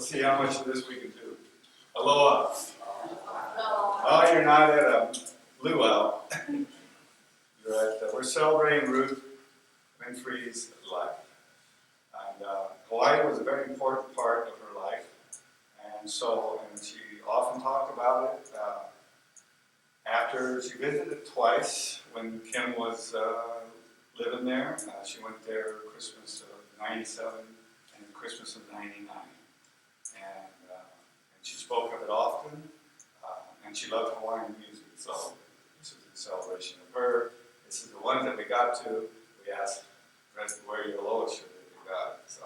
see how much of this we can do. Aloha. Oh, you're not at a luau. We're celebrating Ruth Winfrey's life. And Hawaii was a very important part of her life. And she often talked about it. After she visited twice when Kim was living there. She went there Christmas of '97 and Christmas of '99. And she spoke of it often. And she loved Hawaiian music. So this is in celebration of her. This is the one that we got to. We asked the rest to wear your aloha shirt if you got it. So,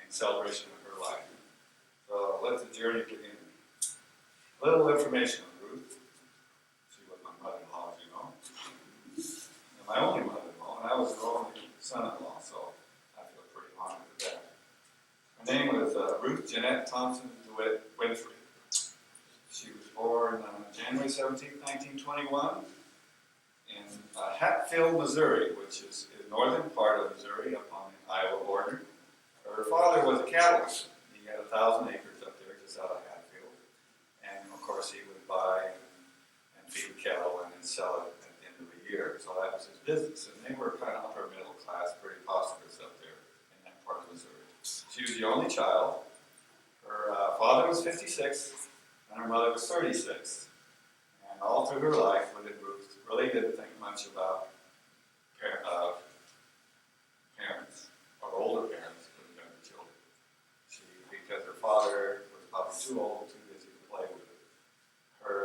in celebration of her life. So let the journey begin. A little information on Ruth. She was my mother-in-law, as you know. And my only mother-in-law, and I was her only son-in-law, so I feel pretty honored with that. Her name was Ruth Jeanette Thompson DeWitt Winfrey. She was born January 17, 1921 in Hatfield, Missouri, which is the northern part of Missouri up on the Iowa border. Her father was a cattleman. He had 1,000 acres up there just out of Hatfield. And of course he would buy and feed cattle and then sell it at the end of the year. So that was his business. And they were kind of upper middle class, pretty prosperous up there in that part of Missouri. She was the only child. Her father was 56. And her mother was 36. And all through her life, Ruth really didn't think much about parents, or older parents, for the younger children. Because her father was probably too old, too busy to play with her. Her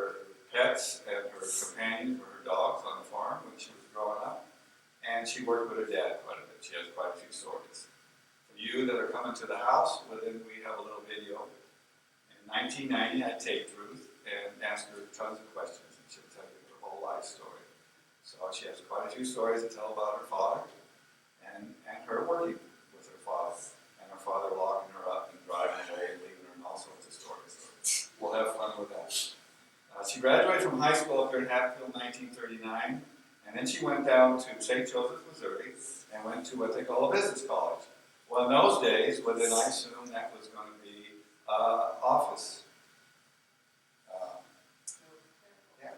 pets and her companions were her dogs on the farm when she was growing up. And she worked with her dad quite a bit. She has quite a few stories. For you that are coming to the house, we have a little video. In 1990, I taped Ruth and asked her tons of questions, and she'll tell you her whole life story. So she has quite a few stories to tell about her father and her working with her father, and her father locking her up and driving away and leaving her and all sorts of stories. So we'll have fun with that. She graduated from high school up here in Hatfield in 1939, and then she went down to St. Joseph, Missouri, and went to what they call a business college. Well, in those days, then I assumed that was going to be office,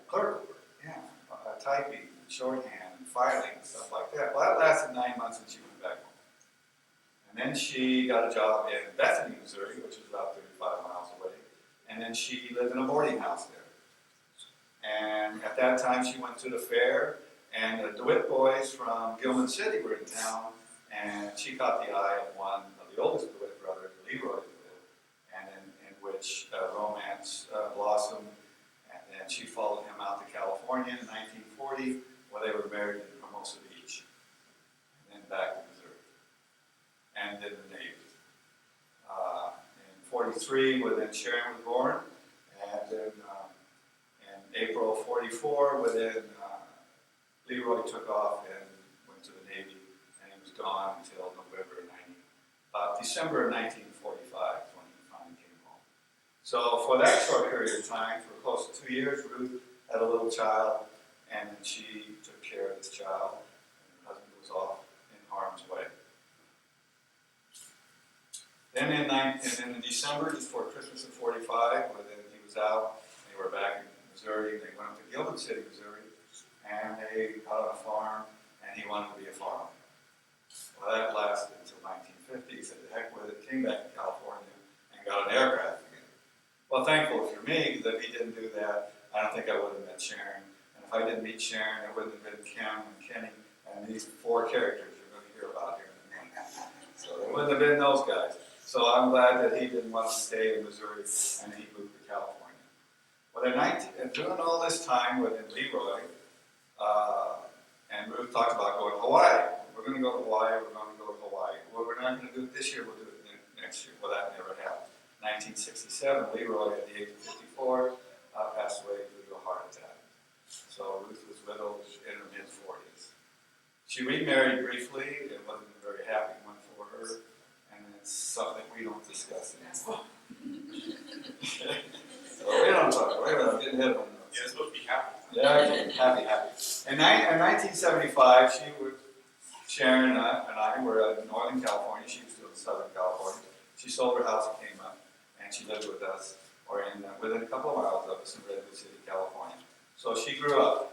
clerk work, typing, shorthand, filing, stuff like that. Well, that lasted 9 months and she went back home. And then she got a job in Bethany, Missouri, which is about 35 miles away. And then she lived in a boarding house there. And at that time she went to the fair, and the DeWitt boys from Gilman City were in town, and she caught the eye of one of the oldest DeWitt brothers, Leroy DeWitt, and in which romance blossomed. And then she followed him out to California in 1940, where they were married in Hermosa Beach, and then back to Missouri, and then the Navy. In 43, then Sharon was born, and then in April of 44, Leroy took off and went to the Navy, and he was gone until December of 1945 when he finally came home. So for that short period of time, for close to 2 years, Ruth had a little child, and then she took care of this child, and her husband was off in harm's way. Then in December, just before Christmas of 45, when he was out, they were back in Missouri, they went up to Gilman City, Missouri, and they got on a farm, and he wanted to be a farmer. Well, that lasted until 1950. He said, the heck with it, came back to California, and got an aircraft again. Well, thankful for me, because if he didn't do that, I don't think I would have met Sharon. And if I didn't meet Sharon, it wouldn't have been Kim and Kenny and these 4 characters you're going to hear about here in a minute. So it wouldn't have been those guys. So I'm glad that he didn't want to stay in Missouri, and he moved to California. Well, during all this time within Leroy, and Ruth talked about going to Hawaii. We're going to go to Hawaii, we're going to go to Hawaii. Well, we're not going to do it this year, we'll do it next year. Well, that never happened. 1967, Leroy, at the age of 54, passed away due to a heart attack. So Ruth was widowed in her mid-40s. She remarried briefly. It wasn't a very happy one for her, and it's something we don't discuss anymore. So we don't talk. Wait a minute, I'm getting ahead of myself. Yeah, it's supposed to be happy. Yeah, okay, happy. In 1975, Sharon and I were in Northern California. She was still in Southern California. She sold her house and came up, and she lived with us, or within a couple of miles of us in Redwood City, California. So she grew up,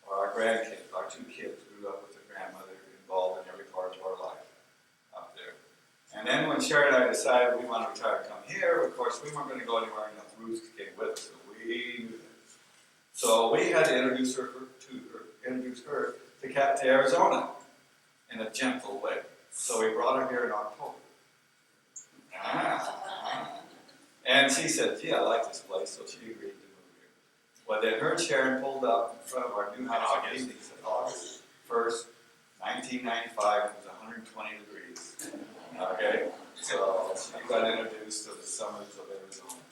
or our grandkids, our two kids grew up with their grandmother involved in every part of our life up there. And then when Sharon and I decided we wanted to retire to come here, of course we weren't going to go anywhere unless Ruth came with us, so we knew that. So we had to introduce her to Arizona in a gentle way. So we brought her here in October. And she said, gee, I like this place, so she agreed to move here. Well, then her and Sharon pulled up in front of our new house in August 1st, 1995. It was 120 degrees. Okay? So she got introduced to the summers of Arizona.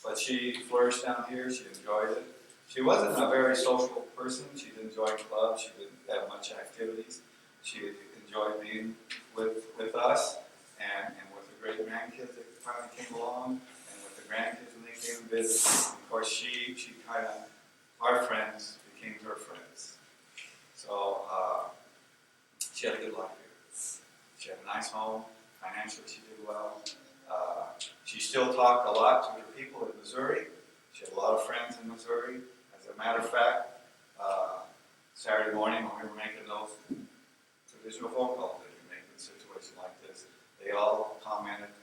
But she flourished down here. She enjoyed it. She wasn't a very social person. She didn't join clubs. She didn't have much activities. She enjoyed being with us and with the great grandkids that finally came along, and with the grandkids when they came and visited. Of course, she kind of, our friends became her friends. So she had a good life here. She had a nice home. Financially, she did well. She still talked a lot to her people in Missouri. She had a lot of friends in Missouri. As a matter of fact, Saturday morning when we were making those traditional phone calls that you make in a situation like this, they all commented,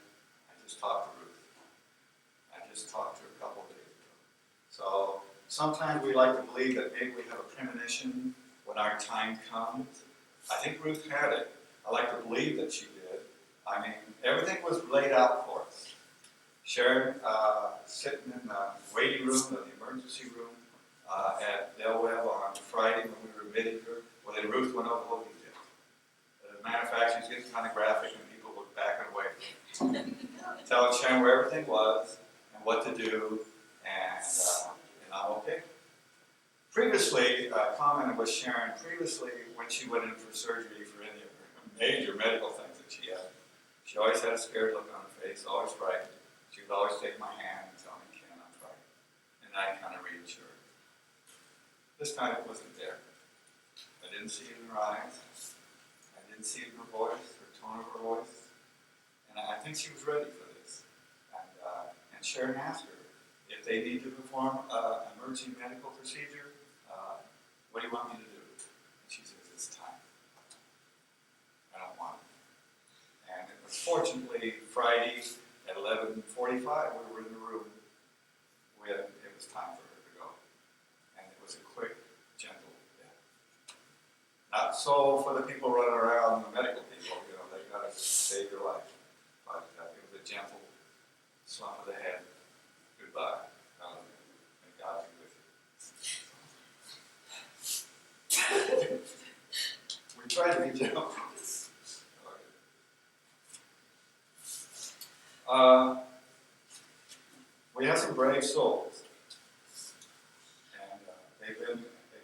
I just talked to Ruth. I just talked to her a couple of days ago. So sometimes we like to believe that maybe we have a premonition when our time comes. I think Ruth had it. I like to believe that she did. I mean, everything was laid out for us. Sharon sitting in the waiting room, or the emergency room at Del Webb on Friday when we were admitting her. Well, then Ruth went over the whole detail. As a matter of fact, she was getting kind of graphic and people were backing away. Telling Sharon where everything was and what to do, and I'm okay. Previously, commented with Sharon, previously when she went in for surgery for any of her major medical things that she had, she always had a scared look on her face, always frightened. She would always take my hand and tell me, Ken, I'm frightened. And I kind of reassured her. This time it wasn't there. I didn't see it in her eyes. I didn't see it in her voice, her tone of her voice. And I think she was ready for this. And Sharon asked her, if they need to perform an emergency medical procedure, what do you want me to do? And she says, it's time. I don't want it. And it was fortunately Friday at 11:45, we were in the room when it was time for her to go. And it was a quick, gentle death. Not so for the people running around, the medical people, they got to save your life. But it was a gentle slump of the head. Goodbye. May God be with you. We try to be gentle. We have some brave souls, and they've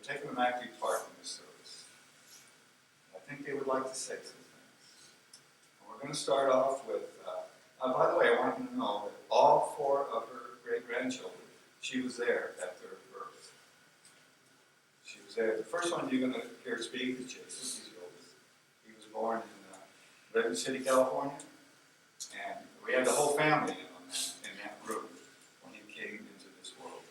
taken an active part in this service. I think they would like to say some things. And we're going to start off with, by the way, I want you to know that all four of her great-grandchildren, she was there at their birth. She was there. The first one you're going to hear speak is Jason. He's the oldest. He was born in Redwood City, California, and we had the whole family in that room when he came into this world.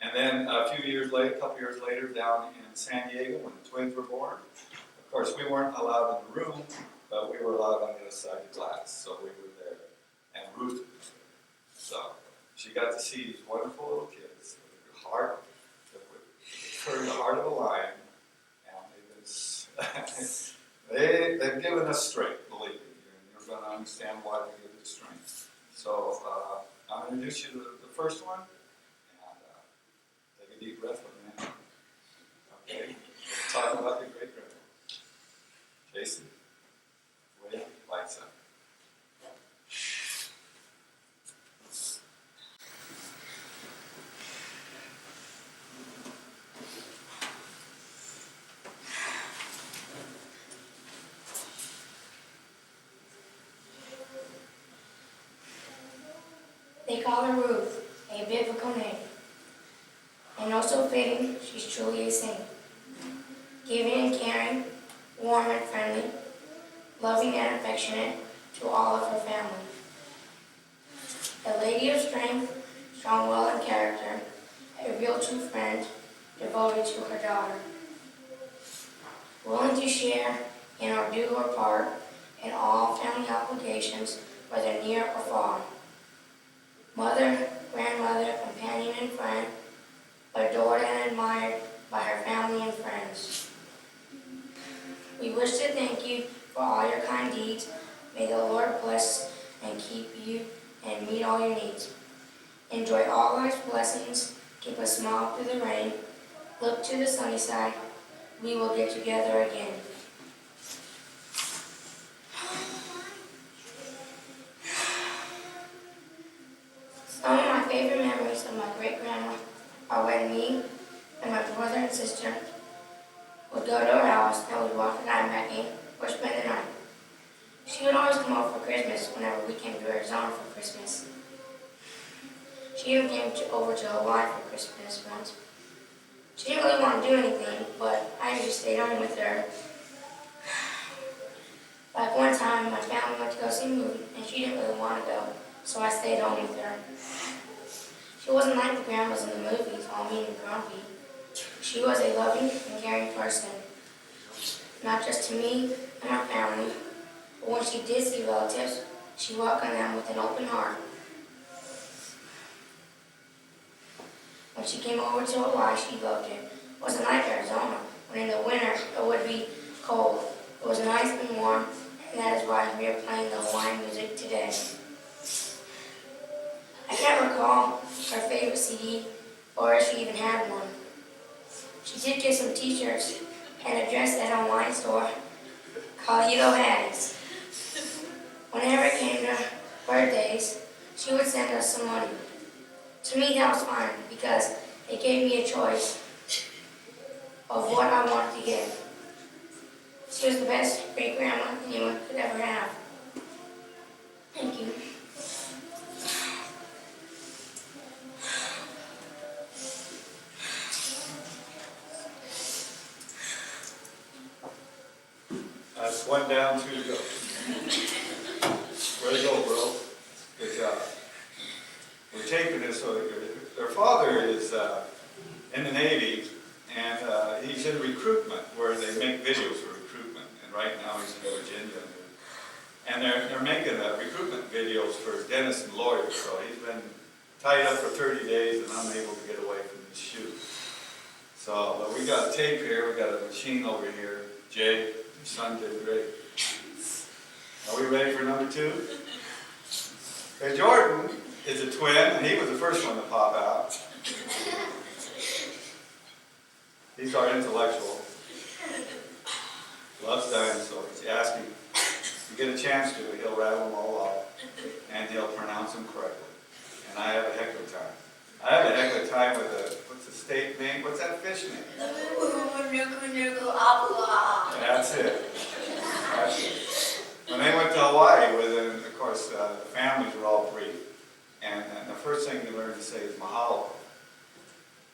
And then a couple years later, down in San Diego, when the twins were born, of course, we weren't allowed in the room, but we were allowed on the other side of glass, so we were there. And Ruth was there. So she got to see these wonderful little kids with a heart, the heart of a lion, and they've given us strength, believe me. You're going to understand why they give us strength. So I'm going to introduce you to the first one, and take a deep breath for a minute. Okay, we'll talk about your great-grandma. Jason, William, lights up. They call her Ruth, a biblical name. And also fitting, she's truly a saint. Giving and caring, warm and friendly, loving and affectionate to all of her family. a lady of strength, strong will and character, a real true friend, devoted to her daughter. Willing to share in or do her part in all family obligations, whether near or far. Mother, grandmother, companion, and friend, adored and admired by her family and friends. We wish to thank you for all your kind deeds. May the Lord bless and keep you and meet all your needs. Enjoy all life's blessings. Keep a smile through the rain. Look to the sunny side. We will get together again. Some of my favorite memories of my great-grandma are when me and my brother and sister would go to her house and would walk the night back in or spend the night. She would always come over for Christmas whenever we came to Arizona for Christmas. She even came over to Hawaii for Christmas once. She didn't really want to do anything, but I usually stayed home with her. Like one time, my family went to go see a movie, and she didn't really want to go, so I stayed home with her. She wasn't like the grandmas in the movies, all mean and grumpy. She was a loving and caring person, not just to me and my family, but when she did see relatives, she welcomed them with an open heart. When she came over to Hawaii, she loved it. It wasn't like Arizona, when in the winter it would be cold. It was nice and warm, and that is why we are playing the Hawaiian music today. I can't recall her favorite CD or if she even had one. She did get some t-shirts and a dress at a Hawaiian store called You Go Hatties. Whenever it came to birthdays, she would send us some money. To me, that was fine because it gave me a choice of what I wanted to get. She was the best great-grandma anyone could ever have. Thank you. That's one down, two to go. Way to go, bro. Good job. We're taping this so their father is in the Navy, and he's in recruitment, where they make videos for recruitment. And right now he's in Virginia. And they're making recruitment videos for dentists and lawyers. So he's been tied up for 30 days and unable to get away from his shoot. So but we got a tape here. We got a machine over here. Jay, your son did great. Are we ready for number two? Okay, Jordan is a twin, and he was the first one to pop out. He's our intellectual. Loves dinosaurs. You ask him, if you get a chance to, he'll rattle them all off, and he'll pronounce them correctly. And I have a heck of a time. I have a heck of a time with what's the state name? What's that fish name? That's it. That's it. When they went to Hawaii with him, of course, the families were all brief. And the first thing you learn to say is mahalo.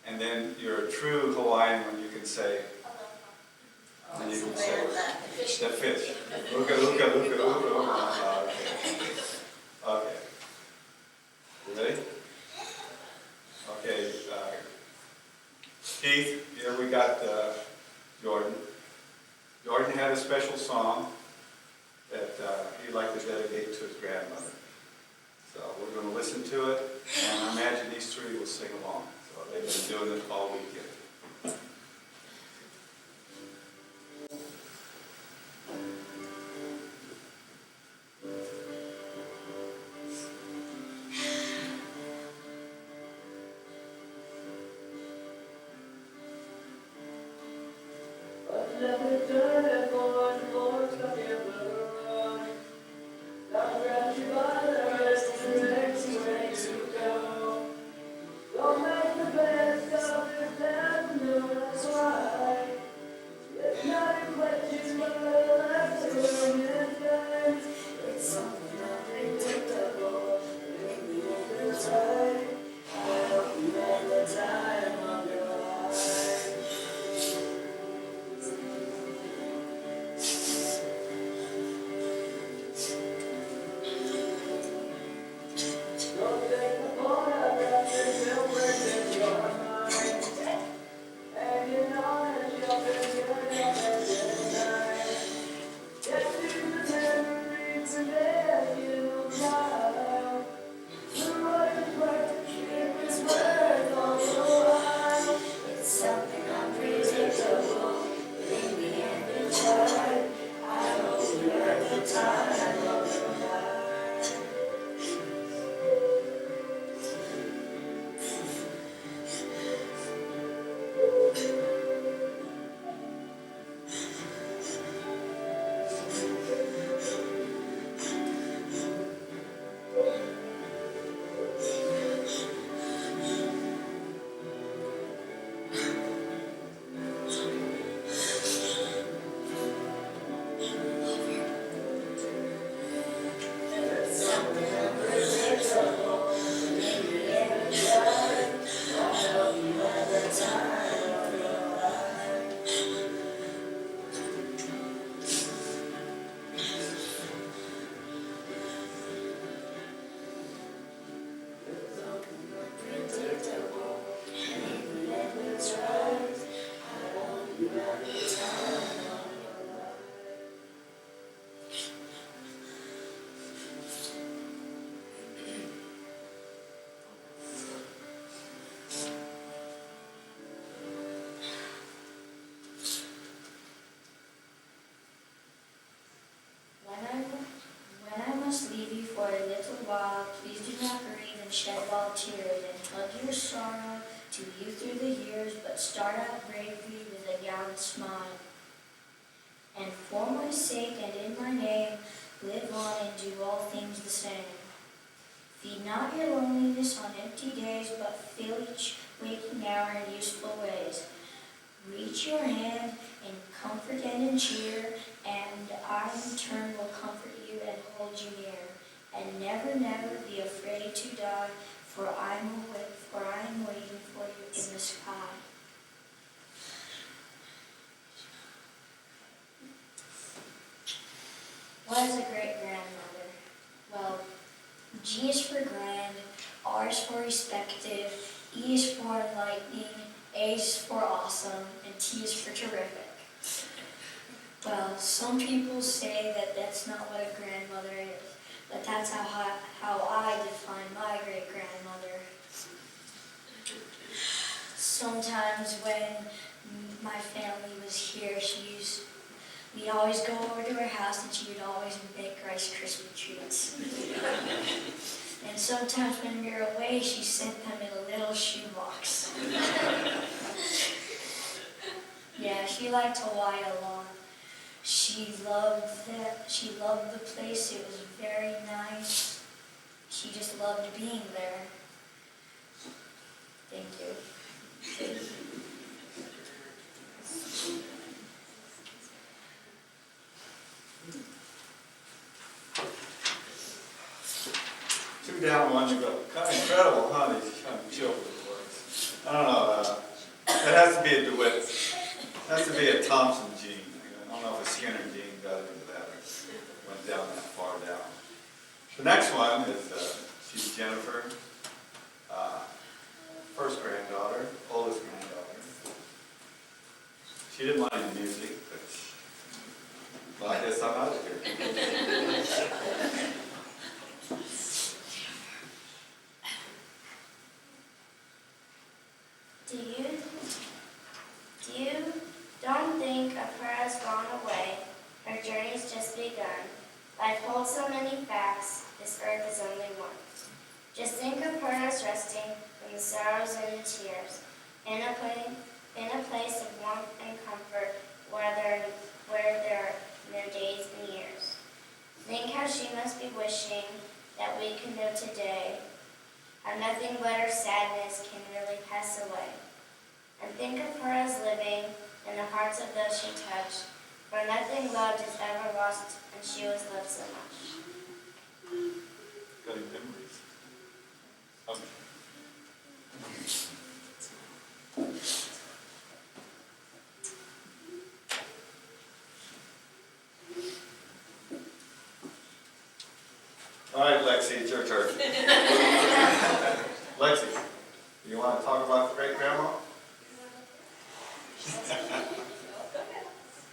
And then you're a true Hawaiian when you can say, the fish. Uka, uka, uka, uka, uka. Okay. You ready? Okay. Keith, here we got Jordan. Jordan had a special song that he'd like to dedicate to his grandmother. So we're going to listen to it, and I imagine these three will sing along. So they've been doing it all weekend. to you through the years, but start out bravely with a gallant smile. And for my sake and in my name, live on and do all things the same. Feed not your loneliness on empty days, but fill each waking hour in useful ways. Reach your hand in comfort and in cheer, and I in turn will comfort you and hold you near. And never, never be afraid to die, for I am waiting for you in the sky. What is a great-grandmother? Well, G is for grand, R is for respective, E is for enlightening, A is for awesome, and T is for terrific. Well, some people say that that's not what a grandmother is, but that's how I define my great-grandmother. Sometimes when my family was here, we always go over to her house and she would always make Rice Krispie treats. And sometimes when we were away, she sent them in a little shoebox. Yeah, she liked Hawaii a lot. She loved the place. It was very nice. She just loved being there. Thank you. Two down, one to go. Kind of incredible, huh? These kind of children's words. I don't know. It has to be a DeWitt's. It has to be a Thompson gene. I don't know if a Skinner gene got into that or went down that far down. The next one is she's Jennifer, first granddaughter, oldest granddaughter. She didn't mind the music, but well, I guess I'm out of here. Don't think of her as gone away, her journey's just begun. Life holds so many facts, this earth is only one. Just think of her as resting from the sorrows and the tears, in a place of warmth and comfort where there are no days and years. Think how she must be wishing that we can know today, how nothing but her sadness can really pass away. And think of her as living in the hearts of those she touched, for nothing loved is ever lost, and she was loved so much. Got any memories? All right, Lexi, it's your turn. Lexi, you want to talk about great-grandma?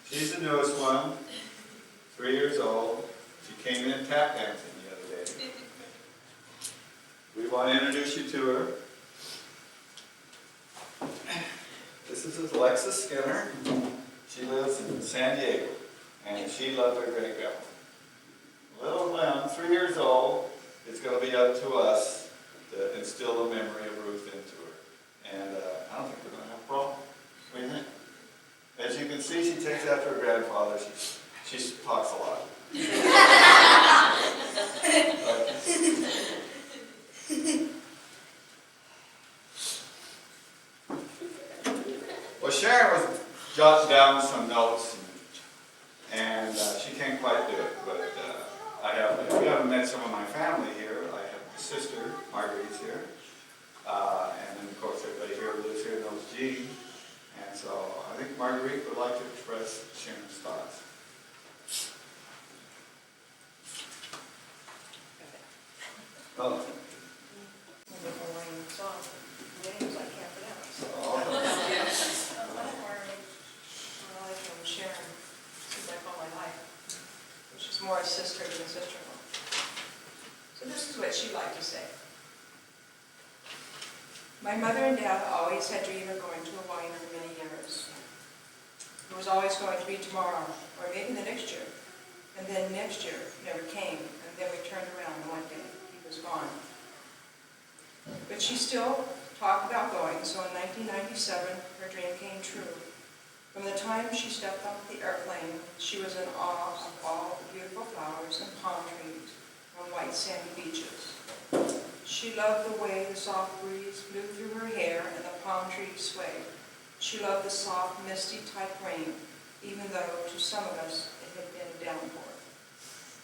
She's the newest one, 3 years old. She came in tap dancing the other day. We want to introduce you to her. This is Alexis Skinner. She lives in San Diego, and she loved her great-grandma. Little Lem, 3 years old, it's going to be up to us to instill the memory of Ruth into her. And I don't think we're going to have a problem. What do you think? As you can see, she takes after her grandfather. She talks a lot. Well, Sharon was jotting down some notes, and she can't quite do it, but if you haven't met some of my family here, I have my sister, Marguerite's here, and then of course everybody here who lives here knows Jean, and so I think Marguerite would like to express Sharon's thoughts. Oh. More a sister than a sister-in-law. So this is what she'd like to say. My mother and dad always had dreamed of going to Hawaii for many years. It was always going to be tomorrow, or maybe the next year. And then next year never came, and then we turned around and one day he was gone. But she still talked about going, so in 1997, her dream came true. From the time she stepped off the airplane, she was in awe of all the beautiful flowers and palm trees on white sandy beaches. She loved the way the soft breeze blew through her hair and the palm trees swayed. She loved the soft, misty-type rain, even though to some of us it had been a downpour.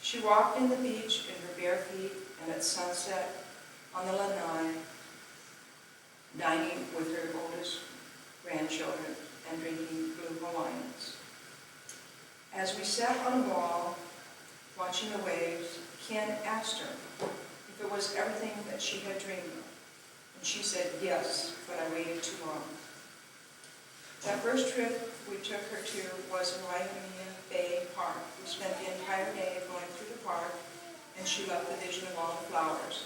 She walked in the beach in her bare feet and at sunset on the lanai, dining with her oldest grandchildren and drinking blue Hawaiians. As we sat on a wall watching the waves, Ken asked her if it was everything that she had dreamed of. And she said, yes, but I waited too long. That first trip we took her to was in Waimea Bay Park. We spent the entire day going through the park, and she loved the vision of all the flowers.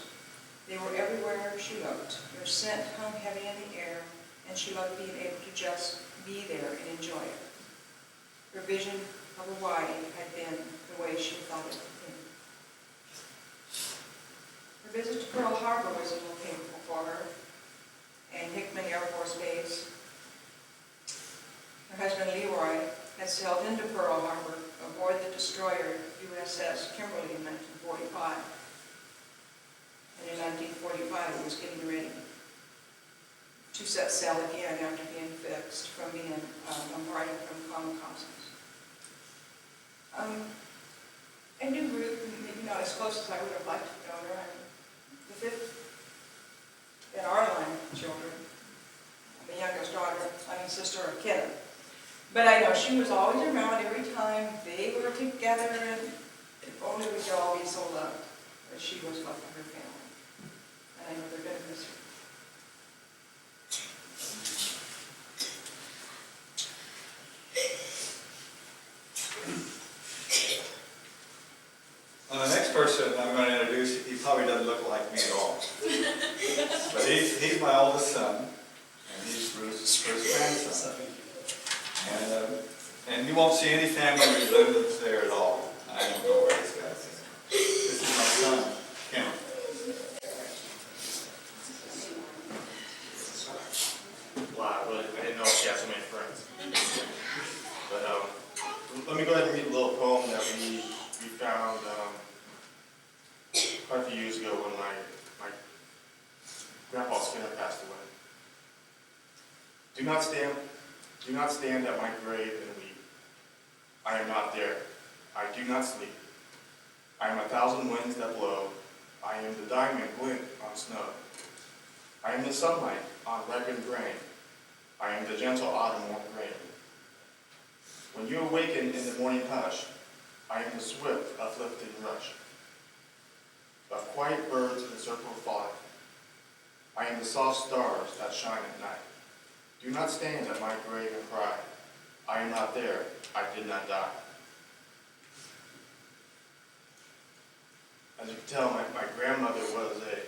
They were everywhere she looked. Their scent hung heavy in the air, and she loved being able to just be there and enjoy it. Her vision of Hawaii had been the way she thought it would be. Her visit to Pearl Harbor was a little painful for her, and Hickman Air Force Base. Her husband Leroy had sailed into Pearl Harbor aboard the destroyer USS Kimberly in 1945. And in 1945, he was getting ready to set sail again after being fixed from being bombarded from kamikazes. I knew Ruth, maybe not as close as I would have liked to know her. I'm the fifth in our line of children. I'm the youngest daughter, sister of Ken. But I know she was always around every time they were together, and if only we could all be so loved as she was loved by her family. And I know they're going to miss her. Well, the next person I'm going to introduce, he probably doesn't look like me at all. But he's my oldest son, and he's Ruth's first grandson. And you won't see any family resemblance there at all. I don't know where this guy's is. This is my son, Kim. Wow, I didn't know she had so many friends. But let me go ahead and read a little poem that we found quite a few years ago when my grandpa Skinner passed away. Do not stand at my grave and weep. I am not there. I do not sleep. I am 1,000 winds that blow. I am the diamond glint on snow. I am the sunlight on ripened grain. I am the gentle autumn rain. When you awaken in the morning hush, I am the swift, uplifting rush of quiet birds in a circle of flight. I am the soft stars that shine at night. Do not stand at my grave and cry. I am not there. I did not die. As you can tell, my grandmother was a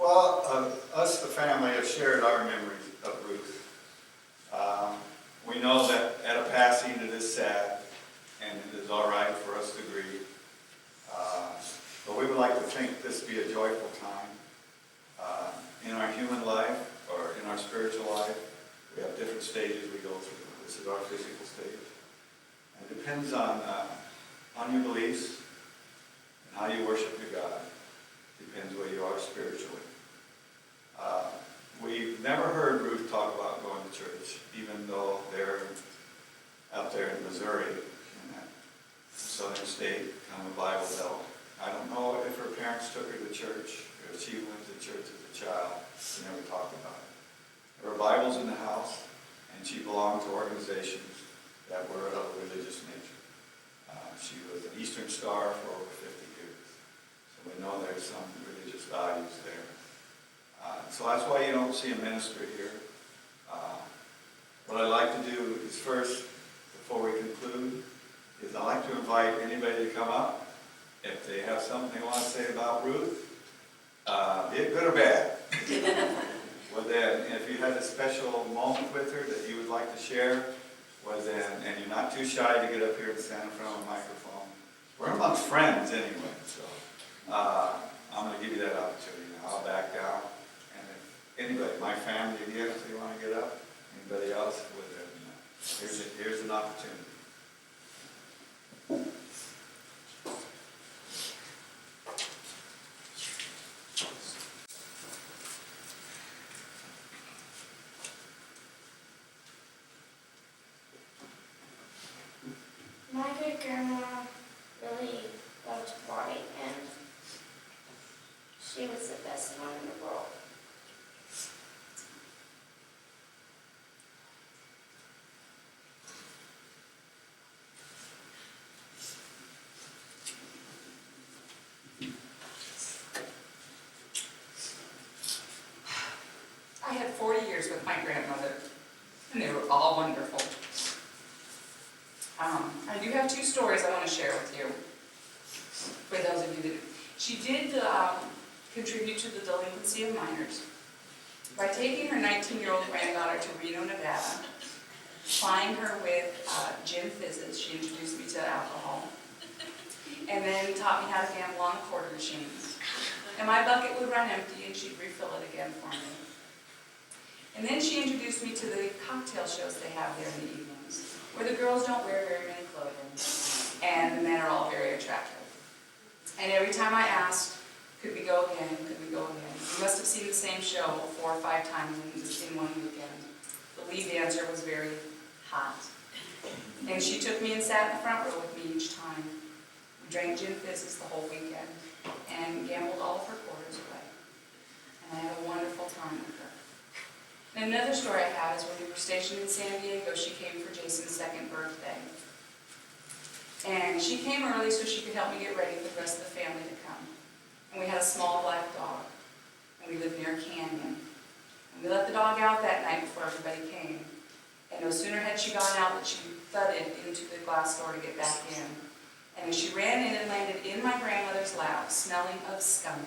Well, us, the family, have shared our memories of Ruth. We know that at a passing it is sad, and it is all right for us to grieve. But we would like to think this be a joyful time in our human life or in our spiritual life. We have different stages we go through. This is our physical stage. And it depends on your beliefs and how you worship your God. Depends where you are spiritually. We've never heard Ruth talk about going to church, even though they're out there in Missouri, in that southern state, kind of a Bible Belt. I don't know if her parents took her to church, or if she went to church as a child. She never talked about it. There were Bibles in the house, and she belonged to organizations that were of a religious nature. She was an Eastern Star for over 50 years. So we know there's some religious values there. So that's why you don't see a minister here. they have something they want to say about Ruth, be it good or bad. Well then, if you had a special moment with her that you would like to share, well then, and you're not too shy to get up here and stand in front of a microphone. We're amongst friends anyway, so I'm going to give you that opportunity now. I'll back down. And if anybody, my family again, if they want to get up, anybody else, with them, here's an opportunity. My great grandma really loved to party, and she was the best one in the world. I had 40 years with my grandmother, and they were all wonderful. I do have two stories I want to share with you, for those of you that... She did contribute to the delinquency of minors by taking her 19-year-old granddaughter to Reno, Nevada, plying her with gin fizzes. She introduced me to alcohol, and then taught me how to gamble on the quarter machines. And my bucket would run empty, and she'd refill it again for me. And then she introduced me to the cocktail shows they have there in the evenings, where the girls don't wear very many clothing, and the men are all very attractive. And every time I asked, could we go again, could we go again? We must have seen the same show 4 or 5 times in one weekend. The lead dancer was very hot. And she took me and sat in the front row with me each time. We drank gin fizzes the whole weekend, and gambled all of her quarters away. And I had a wonderful time with her. And another story I have is when we were stationed in San Diego, she came for Jason's 2nd birthday. And she came early so she could help me get ready for the rest of the family to come. And we had a small black dog, and we lived near a canyon. And we let the dog out that night before everybody came. And no sooner had she gone out than she thudded into the glass door to get back in. And as she ran in and landed in my grandmother's lap, smelling of skunk.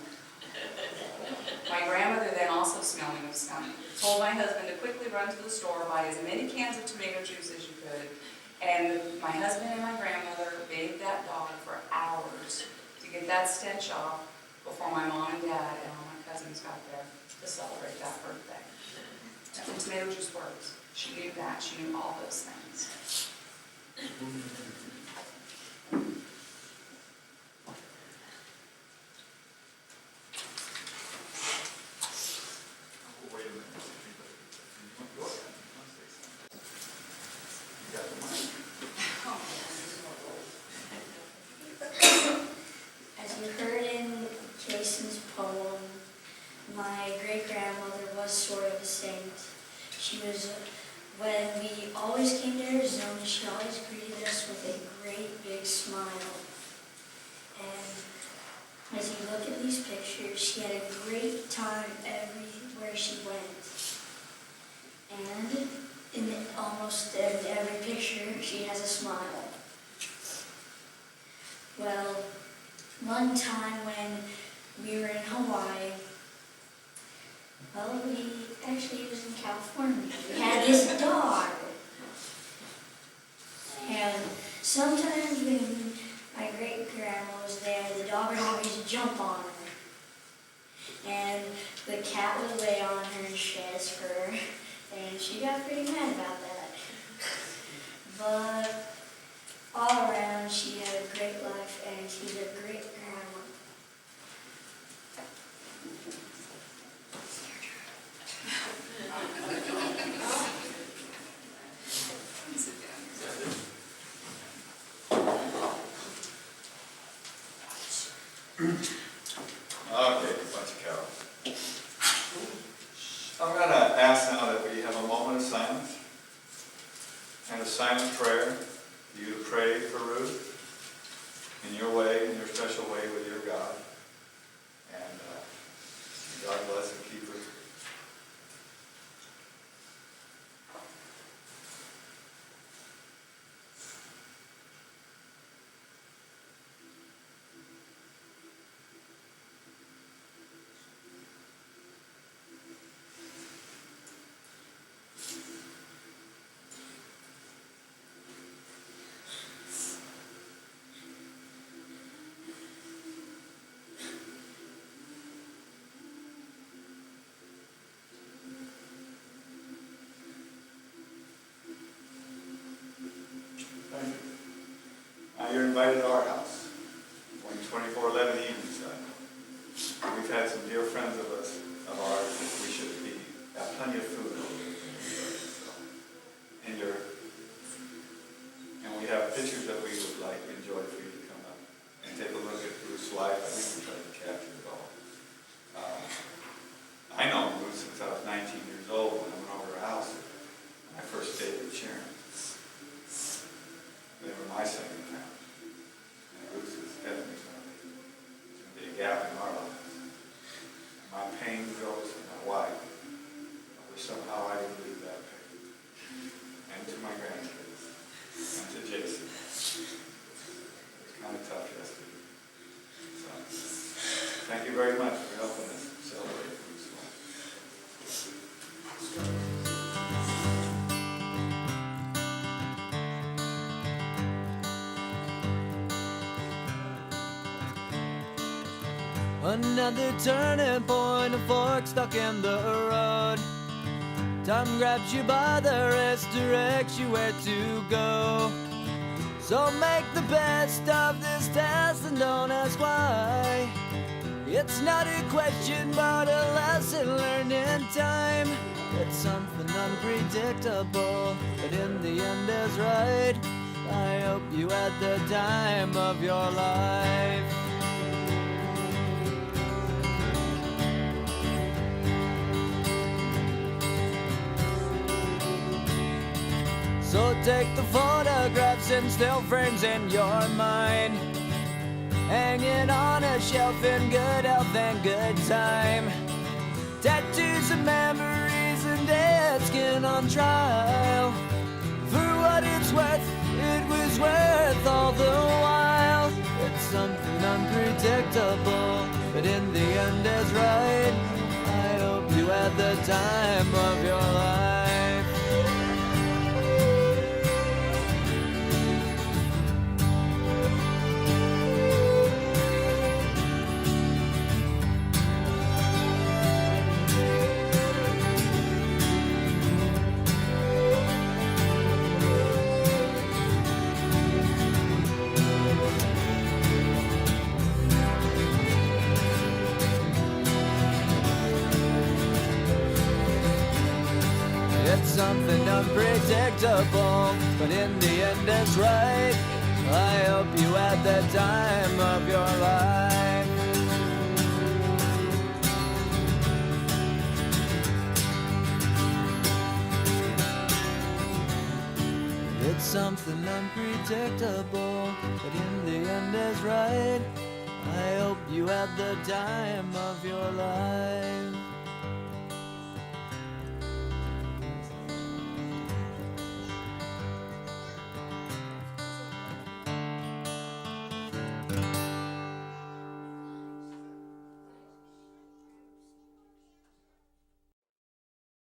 My grandmother, then also smelling of skunk, told my husband to quickly run to the store, buy as many cans of tomato juice as you could. And my husband and my grandmother bathed that dog for hours to get that stench off before my mom and dad and all my cousins got there to celebrate that birthday. And tomato juice works. She knew that. She knew all those things. Wait a minute. Go ahead. You got the mic. As you heard in Jason's poem, my great-grandmother was sort of a saint. She was, when we always came to Arizona, she always greeted us with a great big smile. And as you look at these pictures, she had a great time everywhere she went. And almost in every picture, she has a smile. Well, one time when we were in Hawaii, it was in California. We had this dog. And sometimes when my great-grandma was there, the dog would always jump on her. And the cat would lay on her and shed his fur, and she got pretty mad about that. But all around, she had a great life, and she's a great grandma. Okay, bunch of cows. I'm going to ask now that we have a moment of silence and a silent prayer for you to pray for Ruth in your way, in your special way with your God. And God bless and keep her. you're invited to our house. When 24/11 evenings done. We've had some dear friends of ours that we should have plenty of food over there. So, and we have pictures that we would enjoy for you to come up and take a look at Ruth's life. I think we tried to capture it all. I know Ruth since I was 19 years old when I went over her house when I first stayed with Sharon. They were my second family. And Ruth is definitely going to be a gap in our lives. My pain goes to my wife. I wish somehow I didn't leave that pain. And to my grandkids. And to Jason. It was kind of tough yesterday. So, thank you very much for helping us celebrate Ruth's life. Another turning point, a fork stuck in the road. Time grabs you by the wrist, directs you where to go. So make the best of this test and don't ask why. It's not a question but a lesson learned in time. It's something unpredictable, but in the end is right. I hope you had the time of your life. So take the photographs and still frames in your mind, hanging on a shelf in good health and good time. Tattoos of memories and dead skin on trial. For what it's worth, it was worth all the while. It's something unpredictable, but in the end is right. I hope you had the time of your life. It's something unpredictable, but in the end it's right. I hope you had the time of your life. It's something unpredictable, but in the end is right. I hope you had the time of your life.